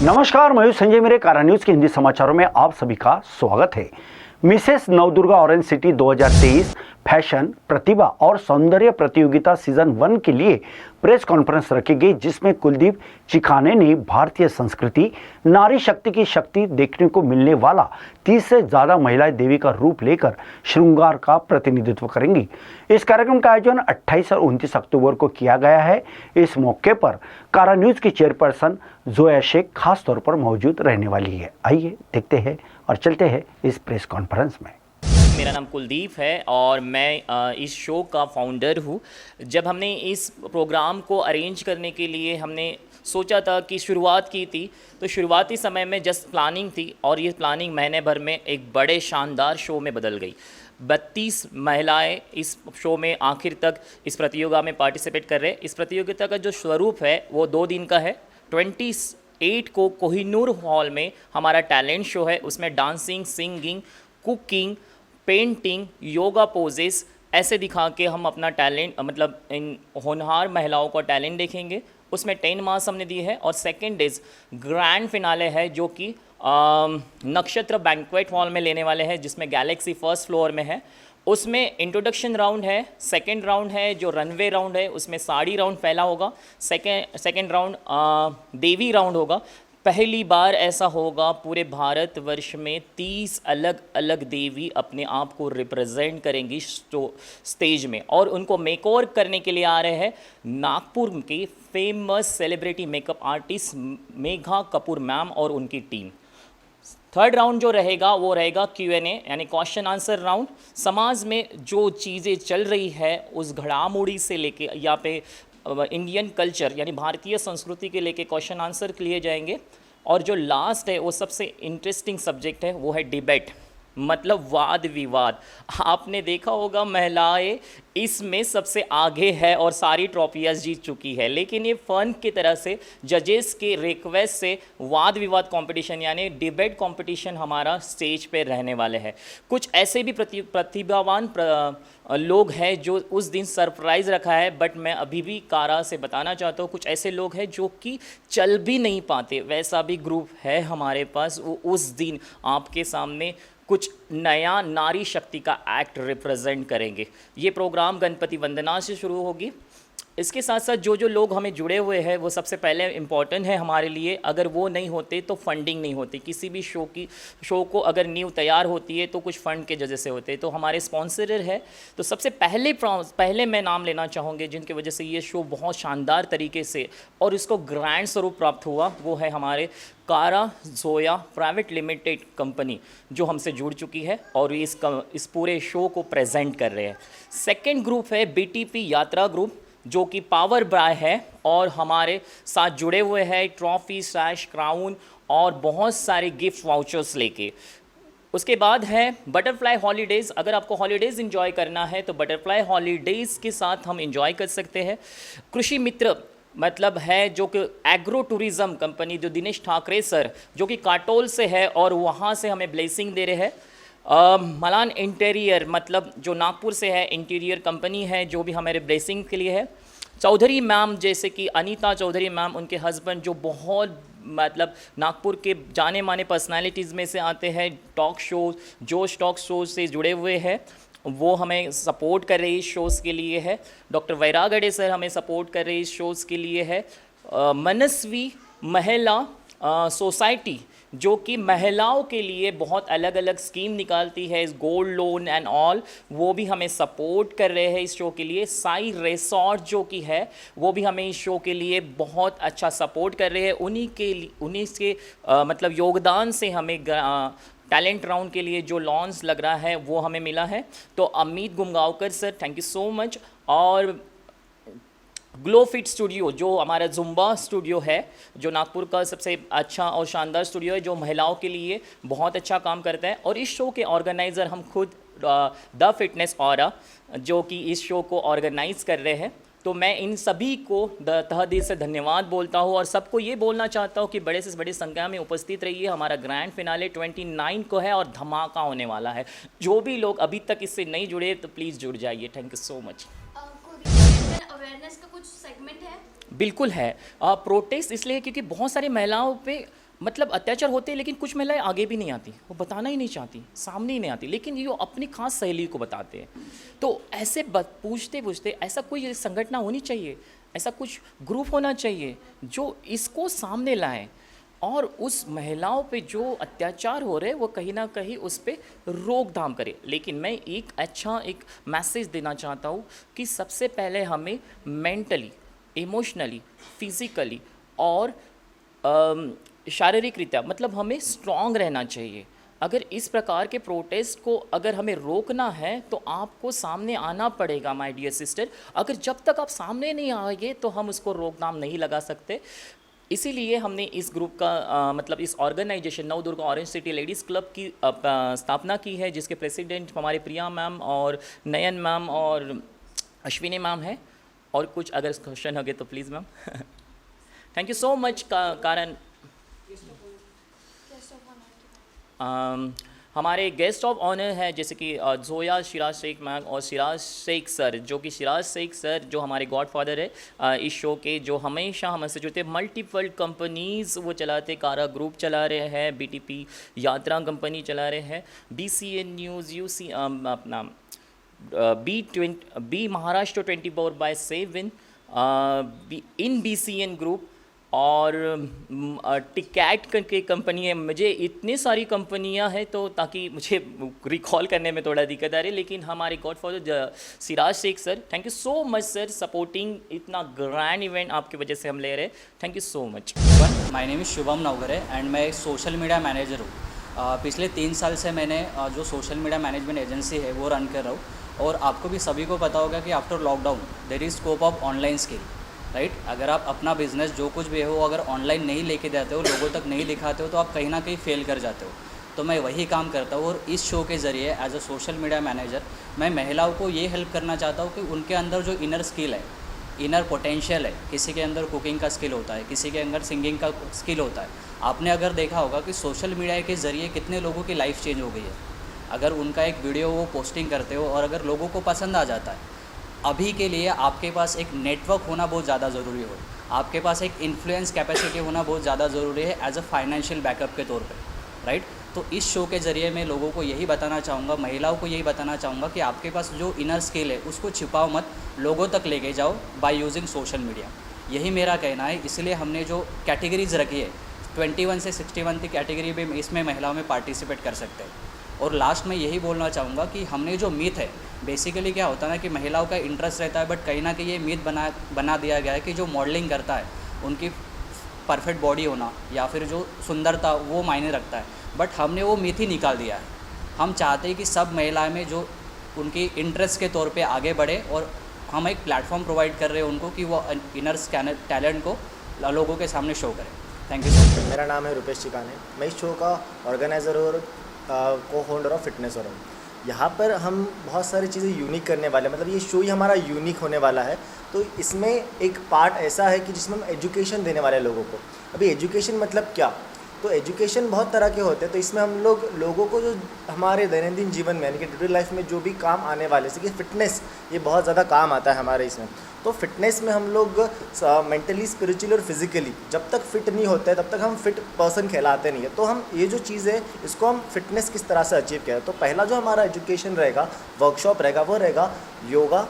नमस्कार, मैं संजय मेरे कारा न्यूज के हिंदी समाचारों में आप सभी का स्वागत है। Mrs Navdurga Orange City 2023 fashion, प्रतिभा और सौंदर्य प्रतियोगिता सीजन 1 के लिए प्रेस कॉन्फ्रेंस रखी गई, जिसमें कुलदीप चिखाने ने भारतीय संस्कृति, नारी शक्ति की शक्ति देखने को मिलने वाला 30 से ज्यादा महिलाएं देवी का रूप लेकर श्रृंगार का प्रतिनिधित्व करेंगी। इस कार्यक्रम का आयोजन 28 और 29 अक्टूबर को किया गया है। इस मौके पर कारा न्यूज की चेयरपर्सन जोया शेख खास तौर पर मौजूद रहने वाली है। आइए देखते हैं और चलते हैं इस प्रेस कॉन्फ्रेंस में। मेरा नाम कुलदीप है और मैं इस शो का फाउंडर हूँ। जब हमने इस प्रोग्राम को अरेंज करने के लिए हमने सोचा था कि शुरुआत की थी, तो शुरुआती समय में जस्ट प्लानिंग थी और ये प्लानिंग महीने भर में एक बड़े शानदार शो में बदल गई। 32 महिलाएं इस शो में आखिर तक इस प्रतियोगिता में पार्टिसिपेट कर रहे हैं। इस प्रतियोगिता का जो स्वरूप है वो 2 दिन का है। 28 को कोहिनूर हॉल में हमारा टैलेंट शो है। उसमें dancing, singing, cooking, painting, yoga poses ऐसे दिखा के हम अपना टैलेंट मतलब इन होनहार महिलाओं का टैलेंट देखेंगे। उसमें 10 मार्क्स हमने दिए हैं और सेकेंड डेज ग्रैंड फिनाले है जो कि नक्षत्र बैंक्वेट हॉल में लेने वाले हैं, जिसमें गैलेक्सी फर्स्ट फ्लोर में है। उसमें इंट्रोडक्शन राउंड है, सेकेंड राउंड है जो रनवे राउंड है, उसमें साड़ी राउंड पहला होगा, सेकेंड राउंड देवी राउंड होगा। पहली बार ऐसा होगा पूरे भारतवर्ष में 30 अलग अलग देवी अपने आप को रिप्रेजेंट करेंगी स्टेज में, और उनको मेकओवर करने के लिए आ रहे हैं नागपुर के famous celebrity makeup artist Megha Kapoor ma'am और उनकी टीम। थर्ड राउंड जो रहेगा वो रहेगा Q&A यानी क्वेश्चन आंसर राउंड। समाज में जो चीज़ें चल रही है उस घड़ामुड़ी से लेके या पे इंडियन कल्चर यानी भारतीय संस्कृति के लेके क्वेश्चन आंसर लिए जाएंगे। और जो लास्ट है वो सबसे इंटरेस्टिंग सब्जेक्ट है, वो है डिबेट, मतलब वाद विवाद। आपने देखा होगा महिलाएं इसमें सबसे आगे है और सारी ट्रॉफियाँ जीत चुकी है, लेकिन ये फन की तरह से जजेस के रिक्वेस्ट से वाद विवाद कंपटीशन यानी डिबेट कंपटीशन हमारा स्टेज पे रहने वाले हैं। कुछ ऐसे भी प्रतिभावान लोग हैं जो उस दिन सरप्राइज़ रखा है, बट मैं अभी भी कारा से बताना चाहता हूँ कुछ ऐसे लोग हैं जो कि चल भी नहीं पाते, वैसा भी ग्रुप है हमारे पास। वो उस दिन आपके सामने कुछ नया नारी शक्ति का एक्ट रिप्रेजेंट करेंगे। ये प्रोग्राम गणपति वंदना से शुरू होगी। इसके साथ साथ जो लोग हमें जुड़े हुए हैं वो सबसे पहले इम्पॉर्टेंट है हमारे लिए। अगर वो नहीं होते तो फंडिंग नहीं होती। किसी भी शो को अगर नींव तैयार होती है तो कुछ फंड के वजह से होते हैं, तो हमारे स्पॉन्सरर है। तो सबसे पहले मैं नाम लेना चाहूँगी जिनकी वजह से ये शो बहुत शानदार तरीके से और इसको ग्रैंड स्वरूप प्राप्त हुआ, वो है हमारे कारा जोया प्राइवेट लिमिटेड कंपनी जो हमसे जुड़ चुकी है और इस पूरे शो को प्रेजेंट कर रहे हैं। सेकेंड ग्रुप है BTP यात्रा ग्रुप जो कि पावर ब्राय है और हमारे साथ जुड़े हुए हैं ट्रॉफी, सैश, क्राउन और बहुत सारे गिफ्ट वाउचर्स लेके। उसके बाद है बटरफ्लाई हॉलीडेज़। अगर आपको हॉलीडेज़ एंजॉय करना है तो बटरफ्लाई हॉलीडेज़ के साथ हम एंजॉय कर सकते हैं। कृषि मित्र मतलब है जो कि एग्रो टूरिज़्म कंपनी जो दिनेश ठाकरे सर जो कि काटोल से है और वहाँ से हमें ब्लेसिंग दे रहे हैं। मलान इंटीरियर मतलब जो नागपुर से है, इंटीरियर कंपनी है जो भी हमारे ब्लेसिंग के लिए है। चौधरी मैम जैसे कि अनीता चौधरी मैम, उनके हस्बैंड जो बहुत मतलब नागपुर के जाने माने पर्सनालिटीज़ में से आते हैं, टॉक शो जोश टॉक शो से जुड़े हुए हैं, वो हमें सपोर्ट कर रही इस शोज़ के लिए है। डॉक्टर वैरागड़े सर हमें सपोर्ट कर रही इस शोज़ के लिए है। मनस्वी महिला सोसाइटी जो कि महिलाओं के लिए बहुत अलग अलग स्कीम निकालती है, इस गोल्ड लोन एंड ऑल, वो भी हमें सपोर्ट कर रहे हैं इस शो के लिए। साई रिसॉर्ट जो कि है वो भी हमें इस शो के लिए बहुत अच्छा सपोर्ट कर रहे हैं। उन्हीं के मतलब योगदान से हमें टैलेंट राउंड के लिए जो लॉन्च लग रहा है वो हमें मिला है। तो Amit Gumgaonkar sir thank you so much. और ग्लो फिट स्टूडियो जो हमारा जुम्बा स्टूडियो है जो नागपुर का सबसे अच्छा और शानदार स्टूडियो है जो महिलाओं के लिए बहुत अच्छा काम करता है। और इस शो के ऑर्गेनाइज़र हम खुद द फिटनेस ऑरा जो कि इस शो को ऑर्गेनाइज़ कर रहे हैं। तो मैं इन सभी को तहे दिल से धन्यवाद बोलता हूँ और सबको ये बोलना चाहता हूँ कि बड़े से बड़ी संख्या में उपस्थित रहिए। हमारा ग्रैंड फिनाले 29 को है और धमाका होने वाला है। जो भी लोग अभी तक इससे नहीं जुड़े तो प्लीज़ जुड़ जाइए। Thank you so much. Awareness का कुछ सेगमेंट है? बिल्कुल है। प्रोटेस्ट इसलिए क्योंकि बहुत सारी महिलाओं पे मतलब अत्याचार होते हैं, लेकिन कुछ महिलाएं आगे भी नहीं आती, वो बताना ही नहीं चाहती, सामने ही नहीं आती, लेकिन ये अपनी खास सहेली को बताते हैं। तो ऐसे पूछते पूछते ऐसा कोई संगठन होनी चाहिए, ऐसा कुछ ग्रुप होना चाहिए जो इसको सामने लाए और उस महिलाओं पे जो अत्याचार हो रहे हैं वो कहीं ना कहीं उस पर रोकथाम करे। लेकिन मैं एक मैसेज देना चाहता हूँ कि सबसे पहले हमें मेंटली, इमोशनली, फिज़िकली और शारीरिक रीत्या मतलब हमें स्ट्रांग रहना चाहिए। अगर इस प्रकार के प्रोटेस्ट को अगर हमें रोकना है तो आपको सामने आना पड़ेगा माय डियर सिस्टर। अगर जब तक आप सामने नहीं आएंगे तो हम उसको रोकथाम नहीं लगा सकते। इसीलिए हमने इस ग्रुप का मतलब इस organisation Navdurga Orange City Ladies Club की स्थापना की है, जिसके प्रेसिडेंट हमारे प्रिया मैम और नयन मैम और अश्विनी मैम है। और कुछ अगर क्वेश्चन हो गए तो please ma'am. Thank you so much. कारण हमारे गेस्ट ऑफ ऑनर है जैसे कि जोया शिराज शेख मैम और शिराज शेख सर, जो कि शिराज शेख सर जो हमारे गॉडफादर है इस शो के, जो हमेशा हमसे जुड़ते। मल्टीपल कंपनीज़ वो चलाते, कारा ग्रुप चला रहे हैं, बीटीपी यात्रा कंपनी चला रहे हैं, BCN न्यूज़, UC अपना बी महाराष्ट्र 24/7 इन BCN ग्रुप और टिकैट करके कंपनी है। मुझे इतनी सारी कंपनियां हैं तो ताकि मुझे रिकॉल करने में थोड़ा दिक्कत आ रही है। लेकिन हमारे godfather Siraj Shaikh sir, thank you so much sir, supporting इतना ग्रैंड इवेंट आपकी वजह से हम ले रहे हैं। Thank you so much. My name is Shubham Navgare and मैं एक सोशल मीडिया मैनेजर हूँ। पिछले 3 साल से मैंने जो सोशल मीडिया मैनेजमेंट एजेंसी है वो रन कर रहा हूँ। और आपको भी सभी को पता होगा कि after lockdown there is scope of online skill, right. अगर आप अपना बिजनेस जो कुछ भी हो अगर ऑनलाइन नहीं लेके जाते हो, लोगों तक नहीं दिखाते हो, तो आप कहीं ना कहीं फेल कर जाते हो। तो मैं वही काम करता हूँ और इस शो के ज़रिए as a social media manager मैं महिलाओं को ये हेल्प करना चाहता हूँ कि उनके अंदर जो इनर स्किल है, इनर पोटेंशियल है, किसी के अंदर कुकिंग का स्किल होता है, किसी के अंदर सिंगिंग का स्किल होता है। आपने अगर देखा होगा कि सोशल मीडिया के ज़रिए कितने लोगों की लाइफ चेंज हो गई है। अगर उनका एक वीडियो वो पोस्टिंग करते हो और अगर लोगों को पसंद आ जाता है, अभी के लिए आपके पास एक नेटवर्क होना बहुत ज़्यादा ज़रूरी हो, आपके पास एक इन्फ्लुएंस कैपेसिटी होना बहुत ज़्यादा ज़रूरी है एज अ फाइनेंशियल बैकअप के तौर पे, राइट। तो इस शो के ज़रिए मैं लोगों को यही बताना चाहूँगा, महिलाओं को यही बताना चाहूँगा कि आपके पास जो इनर स्किल है उसको छिपाओ मत, लोगों तक लेके जाओ बाय यूजिंग सोशल मीडिया। यही मेरा कहना है। इसलिए हमने जो कैटेगरीज रखी है 21 से 61 की कैटेगरी में इसमें महिलाओं में पार्टिसिपेट कर सकते हैं। और लास्ट में यही बोलना चाहूँगा कि हमने जो मिथ है, बेसिकली क्या होता है ना कि महिलाओं का इंटरेस्ट रहता है, बट कहीं ना कहीं ये मिथ बना दिया गया है कि जो मॉडलिंग करता है उनकी परफेक्ट बॉडी होना या फिर जो सुंदरता वो मायने रखता है। बट हमने वो मिथ ही निकाल दिया है। हम चाहते हैं कि सब महिलाएं में जो उनकी इंटरेस्ट के तौर पे आगे बढ़े और हम एक प्लेटफॉर्म प्रोवाइड कर रहे हैं उनको कि वो इनर टैलेंट को लोगों के सामने शो करें। Thank you so much. मेरा नाम है रुपेश चिकाने, मैं इस शो का ऑर्गेनाइज़र और को फाउंडर ऑफ फिटनेसर हूँ। यहाँ पर हम बहुत सारी चीज़ें यूनिक करने वाले हैं, मतलब ये शो ही हमारा यूनिक होने वाला है। तो इसमें एक पार्ट ऐसा है कि जिसमें हम एजुकेशन देने वाले हैं लोगों को। अभी एजुकेशन मतलब क्या, तो एजुकेशन बहुत तरह के होते हैं। तो इसमें हम लोगों को जो हमारे दैनंदिन जीवन में यानी कि डेली लाइफ में जो भी काम आने वाले, जैसे कि फिटनेस, ये बहुत ज़्यादा काम आता है हमारे इसमें। तो फिटनेस में हम लोग मेंटली, स्पिरिचुअली और फिजिकली जब तक फिट नहीं होते तब तक हम फिट पर्सन कहलाते नहीं है। तो हम ये जो चीज़ है इसको हम फिटनेस किस तरह से अचीव करें, तो पहला जो हमारा एजुकेशन रहेगा, वर्कशॉप रहेगा, वो रहेगा योगा।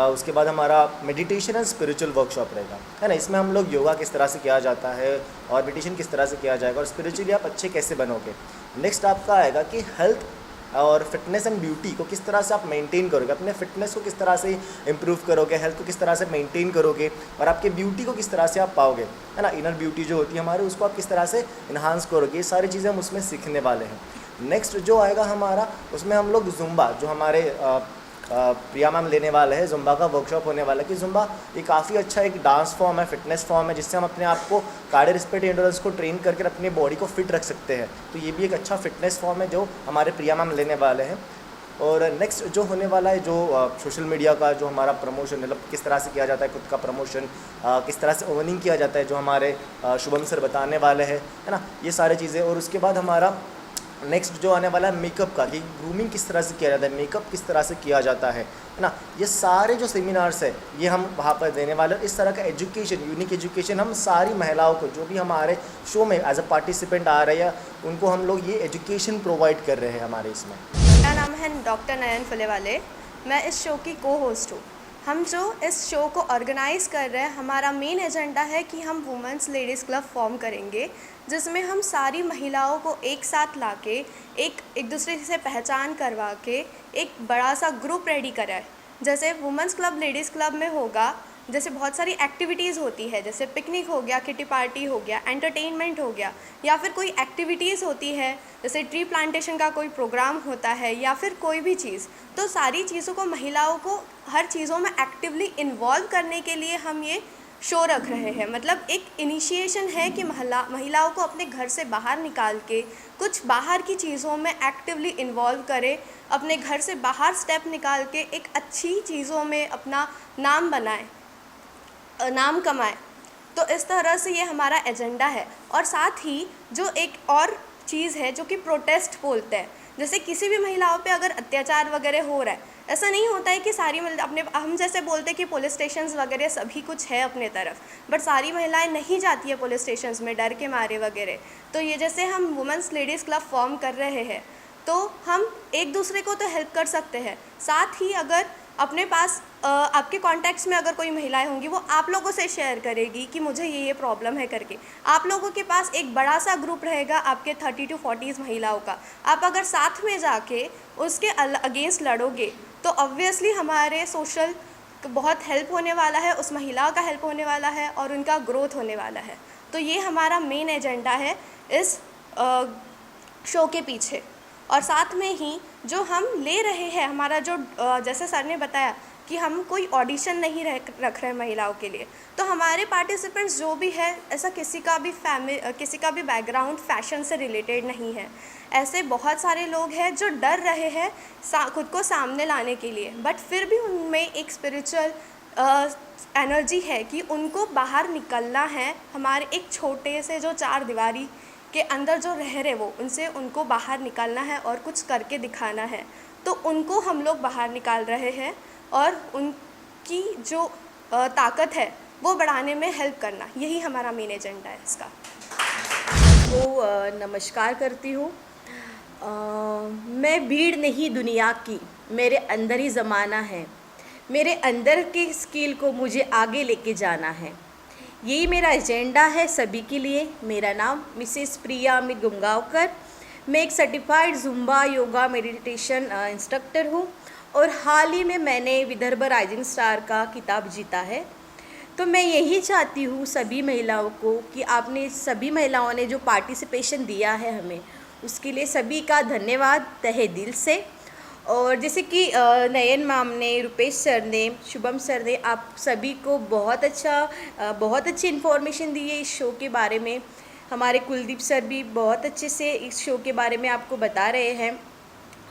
उसके बाद हमारा मेडिटेशन एंड स्पिरिचुअल वर्कशॉप रहेगा, है ना। इसमें हम लोग योगा किस तरह से किया जाता है और मेडिटेशन किस तरह से किया जाएगा और स्पिरिचुअली आप अच्छे कैसे बनोगे। नेक्स्ट आपका आएगा कि हेल्थ और फिटनेस एंड ब्यूटी को किस तरह से आप मेंटेन करोगे, अपने फिटनेस को किस तरह से इंप्रूव करोगे, हेल्थ को किस तरह से मेंटेन करोगे और आपके ब्यूटी को किस तरह से आप पाओगे, है ना। इनर ब्यूटी जो होती है हमारे, उसको आप किस तरह से इन्हांस करोगे। ये सारी चीज़ें हम उसमें सीखने वाले हैं। नेक्स्ट जो आएगा हमारा, उसमें हम लोग जुम्बा, जो हमारे प्रिया मैम लेने वाले हैं, जुम्बा का वर्कशॉप होने वाला है। कि जुम्बा ये काफ़ी अच्छा एक डांस फॉर्म है, फिटनेस फॉर्म है, जिससे हम अपने आप को कार्डियोस्पेट एंडोरेंस को ट्रेन करके अपनी बॉडी को फिट रख सकते हैं। तो ये भी एक अच्छा फिटनेस फॉर्म है जो हमारे प्रिया मैम लेने वाले हैं। और नेक्स्ट जो होने वाला है, जो सोशल मीडिया का जो हमारा प्रमोशन, मतलब किस तरह से किया जाता है खुद का प्रमोशन, किस तरह से अर्निंग किया जाता है, जो हमारे शुभम सर बताने वाले हैं, है ना, ये सारी चीज़ें। और उसके बाद हमारा नेक्स्ट जो आने वाला है मेकअप का, कि ग्रूमिंग किस तरह से किया जाता है, मेकअप किस तरह से किया जाता है ना, ये सारे जो सेमिनार्स है ये हम वहाँ पर देने वाले हैं। इस तरह का एजुकेशन, यूनिक एजुकेशन हम सारी महिलाओं को जो भी हमारे शो में एज अ पार्टिसिपेंट आ रहे हैं उनको हम लोग ये एजुकेशन प्रोवाइड कर रहे हैं हमारे इसमें। मेरा नाम है डॉक्टर नयन फुलेवाले, मैं इस शो की को होस्ट हूँ। हम जो इस शो को ऑर्गेनाइज़ कर रहे हैं, हमारा मेन एजेंडा है कि हम वुमेंस लेडीज़ क्लब फॉर्म करेंगे, जिसमें हम सारी महिलाओं को एक साथ लाके एक दूसरे से पहचान करवा के एक बड़ा सा ग्रुप रेडी कराए। जैसे वुमेंस क्लब लेडीज़ क्लब में होगा, जैसे बहुत सारी एक्टिविटीज़ होती है, जैसे पिकनिक हो गया, किटी पार्टी हो गया, एंटरटेनमेंट हो गया, या फिर कोई एक्टिविटीज़ होती है जैसे ट्री प्लांटेशन का कोई प्रोग्राम होता है, या फिर कोई भी चीज़। तो सारी चीज़ों को, महिलाओं को हर चीज़ों में एक्टिवली इन्वॉल्व करने के लिए हम ये शो रख रहे हैं। मतलब एक इनिशिएशन है कि महिलाओं को अपने घर से बाहर निकाल के कुछ बाहर की चीज़ों में एक्टिवली इन्वॉल्व करे, अपने घर से बाहर स्टेप निकाल के एक अच्छी चीज़ों में अपना नाम बनाए, नाम कमाए। तो इस तरह से ये हमारा एजेंडा है। और साथ ही जो एक और चीज़ है जो कि प्रोटेस्ट बोलते हैं, जैसे किसी भी महिलाओं पे अगर अत्याचार वगैरह हो रहा है, ऐसा नहीं होता है कि सारी अपने हम जैसे बोलते हैं कि पुलिस स्टेशंस वगैरह सभी कुछ है अपने तरफ, बट सारी महिलाएं नहीं जाती है पुलिस स्टेशंस में डर के मारे वगैरह। तो ये जैसे हम वुमेंस लेडीज़ क्लब फॉर्म कर रहे हैं, तो हम एक दूसरे को तो हेल्प कर सकते हैं। साथ ही अगर अपने पास आपके कॉन्टैक्ट्स में अगर कोई महिलाएं होंगी, वो आप लोगों से शेयर करेगी कि मुझे ये प्रॉब्लम है करके। आप लोगों के पास एक बड़ा सा ग्रुप रहेगा आपके 30 to 40 महिलाओं का। आप अगर साथ में जाके उसके अगेंस्ट लड़ोगे तो ऑब्वियसली हमारे सोशल बहुत हेल्प होने वाला है, उस महिला का हेल्प होने वाला है और उनका ग्रोथ होने वाला है। तो ये हमारा मेन एजेंडा है इस शो के पीछे। और साथ में ही जो हम ले रहे हैं, हमारा जो जैसे सर ने बताया कि हम कोई ऑडिशन नहीं रख रहे महिलाओं के लिए, तो हमारे पार्टिसिपेंट्स जो भी है, ऐसा किसी का भी बैकग्राउंड फैशन से रिलेटेड नहीं है। ऐसे बहुत सारे लोग हैं जो डर रहे हैं खुद को सामने लाने के लिए, बट फिर भी उनमें एक स्पिरिचुअल एनर्जी है कि उनको बाहर निकलना है। हमारे एक छोटे से जो 4 दीवारी के अंदर जो रह रहे वो, उनसे उनको बाहर निकालना है और कुछ करके दिखाना है। तो उनको हम लोग बाहर निकाल रहे हैं और उनकी जो ताकत है वो बढ़ाने में हेल्प करना, यही हमारा मेन एजेंडा है इसका। को नमस्कार करती हूँ। मैं भीड़ नहीं दुनिया की, मेरे अंदर ही ज़माना है, मेरे अंदर के स्किल को मुझे आगे लेके जाना है, यही मेरा एजेंडा है सभी के लिए। मेरा नाम मिसेस प्रिया अमित गुंगावकर, मैं एक certified Zumba yoga meditation instructor हूँ और हाल ही में मैंने विदर्भ राइजिंग स्टार का खिताब जीता है। तो मैं यही चाहती हूँ सभी महिलाओं को कि आपने सभी महिलाओं ने जो पार्टिसिपेशन दिया है हमें, उसके लिए सभी का धन्यवाद तहे दिल से। और जैसे कि नयन मैम ने, रुपेश सर ने, शुभम सर ने, आप सभी को बहुत अच्छी इन्फॉर्मेशन दी है इस शो के बारे में। हमारे कुलदीप सर भी बहुत अच्छे से इस शो के बारे में आपको बता रहे हैं।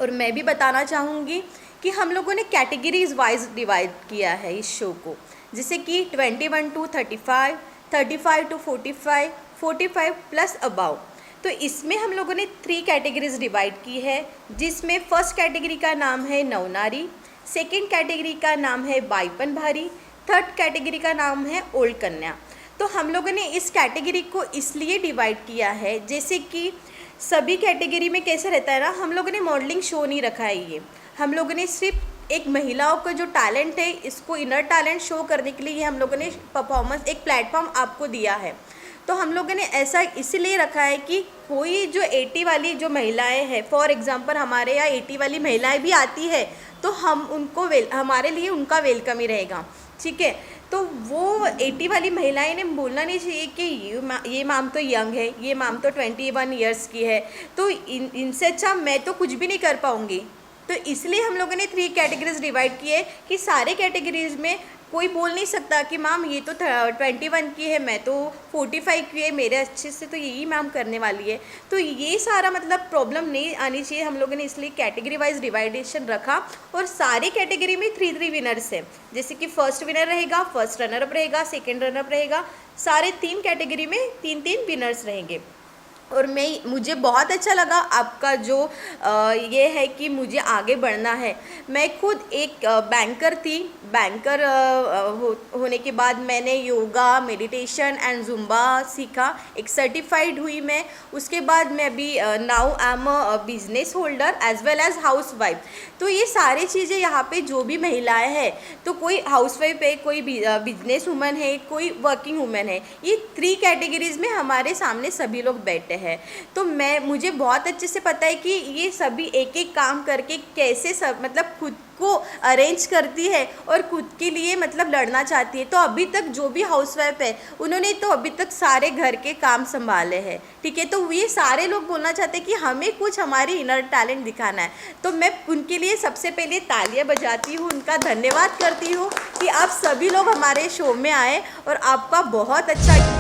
और मैं भी बताना चाहूँगी कि हम लोगों ने कैटेगरीज वाइज डिवाइड किया है इस शो को, जैसे कि 21 to 35, 35 to 45, 45 प्लस अबाव। तो इसमें हम लोगों ने 3 कैटेगरीज डिवाइड की है, जिसमें फर्स्ट कैटेगरी का नाम है नवनारी, सेकंड कैटेगरी का नाम है बाईपन भारी, थर्ड कैटेगरी का नाम है ओल्ड कन्या। तो हम लोगों ने इस कैटेगरी को इसलिए डिवाइड किया है, जैसे कि सभी कैटेगरी में कैसे रहता है ना, हम लोगों ने मॉडलिंग शो नहीं रखा है। ये हम लोगों ने सिर्फ एक महिलाओं का जो टैलेंट है, इसको इनर टैलेंट शो करने के लिए हम लोगों ने परफॉर्मेंस एक प्लेटफॉर्म आपको दिया है। तो हम लोगों ने ऐसा इसीलिए रखा है कि कोई जो 80 वाली जो महिलाएं हैं, फॉर एग्जांपल हमारे यहाँ 80 वाली महिलाएं भी आती है, तो हम उनको हमारे लिए उनका वेलकम ही रहेगा, ठीक है। तो वो 80 वाली महिलाएं ने बोलना नहीं चाहिए कि ये मैम तो यंग है, ये मैम तो 21 ईयर्स की है, तो इनसे अच्छा मैं तो कुछ भी नहीं कर पाऊँगी। तो इसलिए हम लोगों ने 3 कैटेगरीज डिवाइड किए कि सारे कैटेगरीज में कोई बोल नहीं सकता कि मैम ये तो 21 की है, मैं तो 45 की है, मेरे अच्छे से तो यही मैम करने वाली है। तो ये सारा मतलब प्रॉब्लम नहीं आनी चाहिए, हम लोगों ने इसलिए कैटेगरी वाइज डिवाइडेशन रखा। और सारी कैटेगरी में 3 विनर्स हैं, जैसे कि फर्स्ट विनर रहेगा, फर्स्ट रनर अप रहेगा, सेकेंड रनर अप रहेगा, सारे 3 कैटेगरी में 3 विनर्स रहेंगे। और मुझे बहुत अच्छा लगा आपका जो ये है कि मुझे आगे बढ़ना है। मैं खुद एक बैंकर थी। बैंकर होने के बाद मैंने योगा, मेडिटेशन एंड जुम्बा सीखा, एक सर्टिफाइड हुई मैं। उसके बाद मैं अभी now I am a business holder as well as housewife. तो ये सारी चीज़ें यहाँ पे जो भी महिलाएं हैं, तो कोई हाउस वाइफ है, कोई बिजनेस वूमन है, कोई वर्किंग वूमन है, ये 3 कैटेगरीज में हमारे सामने सभी लोग बैठे हैं। तो मुझे बहुत अच्छे से पता है कि ये सभी एक एक काम करके कैसे सब मतलब खुद को अरेंज करती है और खुद के लिए मतलब लड़ना चाहती है। तो अभी तक जो भी हाउसवाइफ है उन्होंने तो अभी तक सारे घर के काम संभाले हैं, ठीक है। तो ये सारे लोग बोलना चाहते हैं कि हमें कुछ हमारी इनर टैलेंट दिखाना है। तो मैं उनके लिए सबसे पहले तालियां बजाती हूँ, उनका धन्यवाद करती हूँ कि आप सभी लोग हमारे शो में आए और आपका बहुत अच्छा